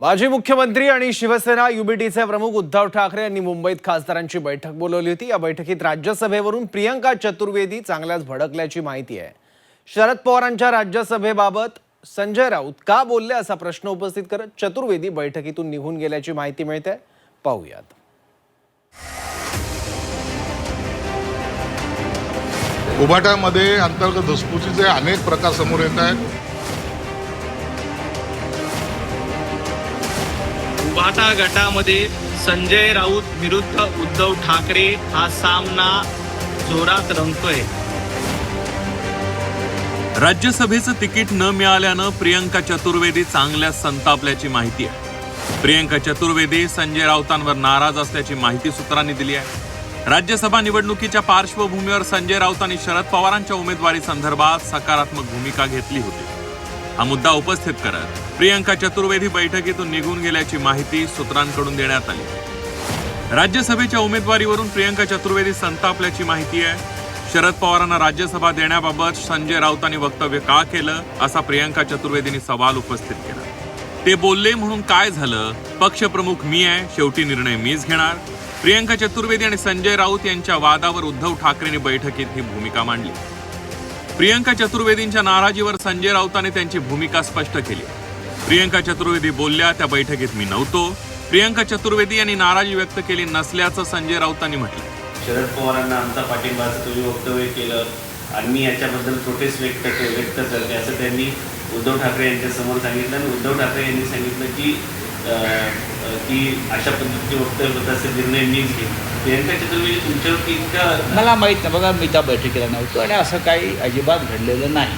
माजी मुख्यमंत्री आणि शिवसेना युबीटीचे प्रमुख उद्धव ठाकरे यांनी मुंबईत खासदारांची बैठक बोलावली होती। या बैठकीत राज्यसभेवरून प्रियंका चतुर्वेदी चांगल्याच भडकल्याची माहिती आहे। शरद पवारांच्या राज्यसभेबाबत संजय राऊत का बोलले असा प्रश्न उपस्थित करत चतुर्वेदी बैठकीतून निघून गेल्याची माहिती मिळते। पाहूयात। उभाटामध्ये अंतर्गत धुसफुसीचे अनेक प्रकार समोर येत आहेत। उभाटा गटामध्ये संजय राऊत विरुद्ध उद्धव ठाकरे हा सामना जोरात रंगतोय। राज्यसभेचं तिकीट न मिळाल्यानं प्रियंका चतुर्वेदी चांगल्या संतापल्याची माहिती आहे। प्रियंका चतुर्वेदी संजय राऊतांवर नाराज असल्याची माहिती सूत्रांनी दिली आहे। राज्यसभा निवडणुकीच्या पार्श्वभूमीवर संजय राऊतांनी शरद पवारांच्या उमेदवारी संदर्भात सकारात्मक भूमिका घेतली होती। हा मुद्दा उपस्थित करत प्रियंका चतुर्वेदी बैठकीतून निघून गेल्याची माहिती सूत्रांकडून देण्यात आली। राज्यसभेच्या उमेदवारीवरून प्रियंका चतुर्वेदी संतापल्याची माहिती आहे। शरद पवारांना राज्यसभा देण्याबाबत संजय राऊतांनी वक्तव्य का केलं असा प्रियंका चतुर्वेदींनी सवाल उपस्थित केला। ते बोलले म्हणून काय झालं? पक्षप्रमुख मी आहे, शेवटी निर्णय मीच घेणार। प्रियंका चतुर्वेदी आणि संजय राऊत यांच्या वादावर उद्धव ठाकरेंनी बैठकीत ही भूमिका मांडली। प्रियंका चतुर्वेदींच्या नाराजीवर संजय राऊतांनी त्यांची भूमिका स्पष्ट केली। प्रियंका चतुर्वेदी बोलल्या त्या बैठकीत मी नव्हतो। प्रियंका चतुर्वेदी यांनी नाराजी व्यक्त केली नसल्याचं संजय राऊतांनी म्हटलं। शरद पवारांना आमचा पाठिंबाचं तुम्ही वक्तव्य केलं आणि मी याच्याबद्दल प्रोटेस्ट व्यक्त करते असं त्यांनी उद्धव ठाकरे यांच्या समोर सांगितलं आणि उद्धव ठाकरे यांनी सांगितलं की अशा पद्धतीचे वक्तव्य असे निर्णय मीच घेईन। प्रियंका चतुर्वेदी तुमच्यावरती इतका मला माहीत नाही बघा, मी त्या बैठकीला नव्हतो आणि असं काही अजिबात घडलेलं नाही।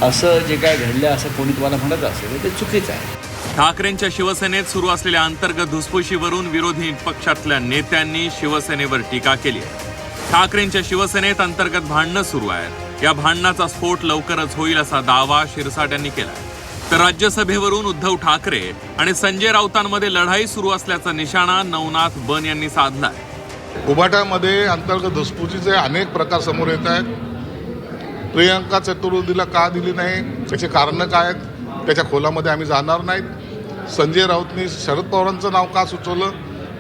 असं जे काय घडलं असं कोणी तुम्हाला म्हणत असेल ते चुकीचं आहे। ठाकरेंच्या शिवसेनेत सुरू असलेल्या अंतर्गत धुसफुशीवरून विरोधी पक्षातल्या नेत्यांनी शिवसेनेवर टीका केली आहे। ठाकरेंच्या शिवसेनेत अंतर्गत भांडणं सुरू आहेत। या भांडणाचा स्फोट लवकरच होईल असा दावा शिरसाट यांनी केला। तर राज्यसभेवरून उद्धव ठाकरे आणि संजय राऊतांमध्ये लढाई सुरू असल्याचा निशाणा नवनाथ बन यांनी साधलाय। उभाटामध्ये अंतर्गत धुसफुसीचे अनेक प्रकार समोर येत आहेत। प्रियंका चतुर्वेदीला का दिली नाही, त्याचे कारणं काय आहेत, त्याच्या खोलामध्ये आम्ही जाणार नाहीत। संजय राऊतनी शरद पवारांचं नाव का सुचवलं,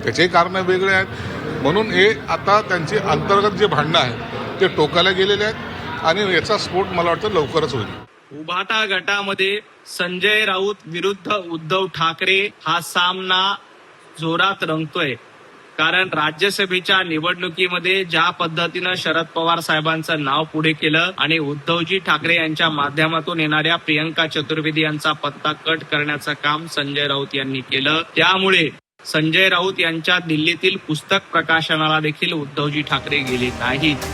त्याचे कारणं वेगळे आहेत। म्हणून हे आता त्यांची अंतर्गत जे भांडणं आहेत ते टोकाला गेलेले आहेत आणि याचा स्फोट मला वाटतं लवकरच होईल। उभाटा गटामध्ये संजय राऊत विरुद्ध उद्धव ठाकरे हा सामना जोरात रंगतोय। कारण राज्यसभेच्या निवडणुकीमध्ये ज्या पद्धतीनं शरद पवार साहेबांचं नाव पुढे केलं आणि उद्धवजी ठाकरे यांच्या माध्यमातून येणाऱ्या प्रियंका चतुर्वेदी यांचा पत्ता कट करण्याचं काम संजय राऊत यांनी केलं। त्यामुळे संजय राऊत यांच्या दिल्लीतील पुस्तक प्रकाशनाला देखील उद्धवजी ठाकरे गेले नाहीत।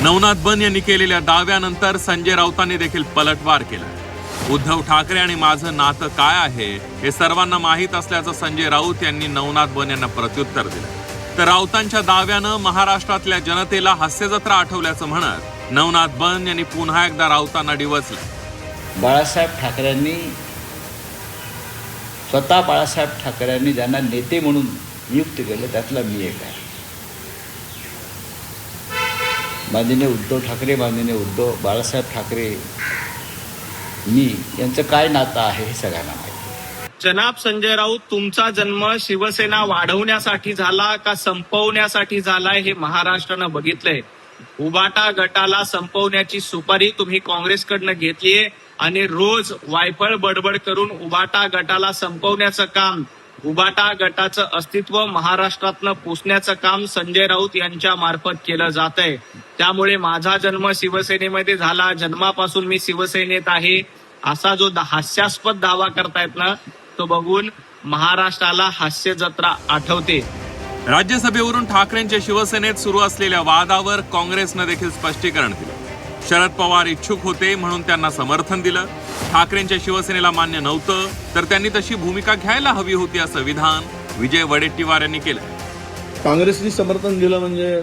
नवनाथ बन यांनी केलेल्या दाव्यानंतर संजय राऊतांनी देखील पलटवार केला। उद्धव ठाकरे आणि माझं नातं काय आहे हे सर्वांना माहीत असल्याचं संजय राऊत यांनी नवनाथ बन यांना प्रत्युत्तर दिलं। तर राऊतांच्या दाव्यानं महाराष्ट्रातल्या जनतेला हास्यजत्रा आठवल्याचं म्हणत नवनाथ बन यांनी पुन्हा एकदा राऊतांना डिवचलं। बाळासाहेब ठाकरेंनी स्वतः बाळासाहेब ठाकरेंनी ज्यांना नेते म्हणून नियुक्त केलं त्यातला मी एक आहे। माननीय उद्धव ठाकरे, माननीय बाळासाहेब ठाकरे, मी यांचं काय नातं आहे हे सगळ्यांना माहिती। जनाब संजय राऊत, तुमचा जन्म शिवसेना वाढवण्यासाठी झाला का संपवण्यासाठी झालाय हे महाराष्ट्रानं बघितलंय। उभाटा गटाला संपवण्याची सुपारी तुम्ही काँग्रेसकडनं घेतलीये आणि रोज वायफळ बडबड करून उभाटा गटाला संपवण्याचं काम, उभाटा गटाचं अस्तित्व महाराष्ट्रातनं पुसण्याचं काम संजय राऊत यांच्या मार्फत केलं जात आहे। त्यामुळे माझा जन्म शिवसेनेमध्ये झाला, जन्मापासून मी शिवसेनेत आहे असा जो हास्यास्पद दावा करतायत ना, तो बघून महाराष्ट्राला हास्य जत्रा आठवते। राज्यसभेवरून ठाकरेंच्या शिवसेनेत सुरू असलेल्या वादावर काँग्रेसनं देखील स्पष्टीकरण दिलं। शरद पवार इच्छुक होते म्हणून त्यांना समर्थन दिलं। ठाकरेंच्या शिवसेनेला मान्य नव्हतं तर त्यांनी तशी भूमिका घ्यायला हवी होती असं विधान विजय वडेट्टीवार यांनी केलं। काँग्रेसनी समर्थन दिलं म्हणजे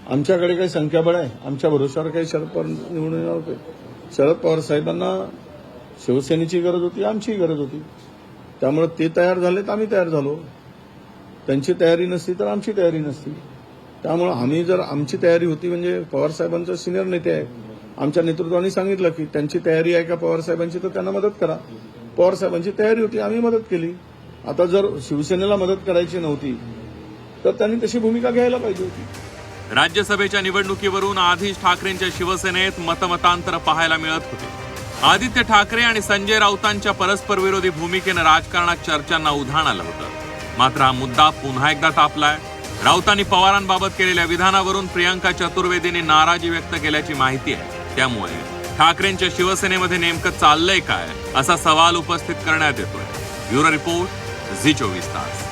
आमच्याकडे काही संख्याबळ आहे, आमच्या भरोश्यावर काही शरद पवार निवडून येणार होते। शरद पवार साहेबांना शिवसेनेची गरज होती, आमचीही गरज होती। त्यामुळे ते तयार झाले तर आम्ही तयार झालो। त्यांची तयारी नसती तर आमची तयारी नसती। त्यामुळे आम्ही जर आमची तयारी होती म्हणजे पवार साहेबांचा सिनियर नेते आहे, आमच्या नेतृत्वाने सांगितलं की त्यांची तयारी आहे का पवार साहेबांची, तर त्यांना मदत करा. पवार साहेबांची तयारी होती, आम्ही मदत केली. आता जर शिवसेनेला मदत करायची नव्हती तर त्यांनी तशी भूमिका घ्यायला पाहिजे होती. राज्यसभेच्या निवडणुकीवरून आधीच ठाकरेंच्या शिवसेनेत मतमतांतर पाहायला मिळत होते. आदित्य ठाकरे आणि संजय राऊतांच्या परस्पर विरोधी भूमिकेनं राजकारणात चर्चांना उधाण आलं होतं. मात्र हा मुद्दा पुन्हा एकदा तापलाय. राऊतांनी पवारांबाबत केलेल्या विधानावरून प्रियंका चतुर्वेदींनी नाराजी व्यक्त केल्याची माहिती आहे. त्यामुळे ठाकरेंच्या शिवसेनेमध्ये नेमकं चाललंय काय असा सवाल उपस्थित करण्यात येतोय. ब्युरो रिपोर्ट, झी 24 तास.